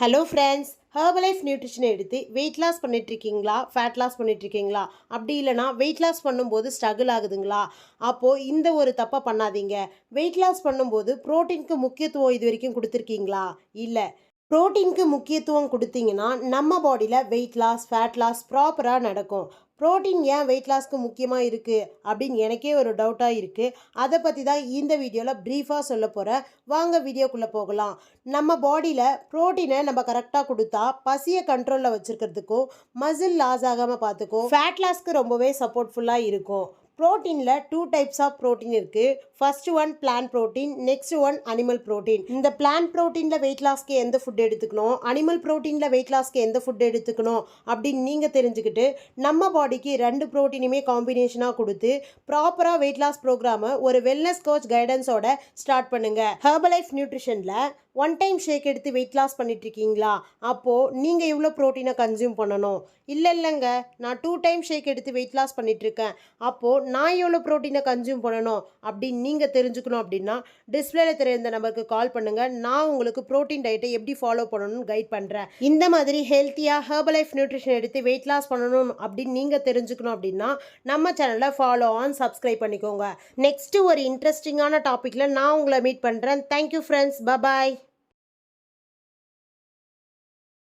Hello friends, Herbalife nutrition எடுத்து weight loss பண்ணிகிட்ருக்கீங்களா, fat loss பண்ணிகிட்ருக்கீங்களா? அப்படி இல்லைனா வெயிட் லாஸ் பண்ணும்போது ஸ்ட்ரகிள் ஆகுதுங்களா? அப்போது இந்த ஒரு தப்பை பண்ணாதீங்க. வெயிட் லாஸ் பண்ணும்போது ப்ரோட்டீனுக்கு முக்கியத்துவம் இது வரைக்கும் கொடுத்துருக்கீங்களா? இல்லை. ப்ரோட்டீனுக்கு முக்கியத்துவம் கொடுத்தீங்கன்னா நம்ம பாடியில் வெயிட் லாஸ், ஃபேட் லாஸ் ப்ராப்பராக நடக்கும். ப்ரோட்டீன் ஏன் வெயிட் லாஸ்க்கு முக்கியமாக இருக்குது அப்படின்னு எனக்கே ஒரு டவுட்டாக இருக்குது. அதை பற்றி தான் இந்த வீடியோவில் ப்ரீஃபாக சொல்ல போகிறேன். வாங்க வீடியோக்குள்ளே போகலாம். நம்ம பாடியில் ப்ரோட்டீனை நம்ம கரெக்டாக கொடுத்தா பசியை கண்ட்ரோலில் வச்சுருக்கிறதுக்கும் மசில் லாஸ் ஆகாமல் பார்த்துக்கும் ஃபேட் லாஸ்க்கு ரொம்பவே சப்போர்ட்ஃபுல்லாக இருக்கும். ப்ரோட்டீனில் 2 டைப்ஸ் ஆஃப் ப்ரோட்டீன் இருக்குது. First one plant protein, next one animal protein. இந்த பிளான்ட் ப்ரோட்டீனில் வெயிட் லாஸ்க்கு எந்த ஃபுட் எடுத்துக்கணும், அனிமல் ப்ரோட்டீனில் வெயிட் லாஸ்க்கு எந்த ஃபுட் எடுத்துக்கணும் அப்படின்னு நீங்கள் தெரிஞ்சுக்கிட்டு நம்ம பாடிக்கு 2 ப்ரோட்டீனுமே காம்பினேஷனாக கொடுத்து ப்ராப்பராக வெயிட் லாஸ் ப்ரோக்ராமை ஒரு வெல்னஸ் கோச் கைடன்ஸோட ஸ்டார்ட் பண்ணுங்கள். ஹெர்பலைஃப் நியூட்ரிஷனில் ஒன் டைம் ஷேக் எடுத்து வெயிட் லாஸ் பண்ணிட்டுருக்கீங்களா? அப்போது நீங்கள் எவ்வளோ ப்ரோட்டீனை கன்சியூம் பண்ணணும்? இல்லைங்க, நான் 2 டைம் ஷேக் எடுத்து வெயிட் லாஸ் பண்ணிகிட்ருக்கேன், அப்போது நான் எவ்வளோ ப்ரோட்டீனை கன்சியூம் பண்ணணும் அப்படின்னு நீங்கள் தெரிஞ்சுக்கணும். அப்படின்னா டிஸ்பிளேல தெரிய இந்த நம்பருக்கு கால் பண்ணுங்கள். நான் உங்களுக்கு ப்ரோட்டீன் டயட்டை எப்படி ஃபாலோ பண்ணணும்னு கைட் பண்ணுறேன். இந்த மாதிரி ஹெல்த்தியாக ஹெர்பலைஃப் நியூட்ரிஷன் எடுத்து வெயிட் லாஸ் பண்ணணும் அப்படின்னு நீங்கள் தெரிஞ்சுக்கணும் அப்படின்னா நம்ம சேனலை ஃபாலோ ஆன் சப்ஸ்கிரைப் பண்ணிக்கோங்க. நெக்ஸ்ட்டு ஒரு இன்ட்ரெஸ்டிங்கான டாப்பிக்கில் நான் உங்களை மீட் பண்ணுறேன். Thank you friends, bye bye.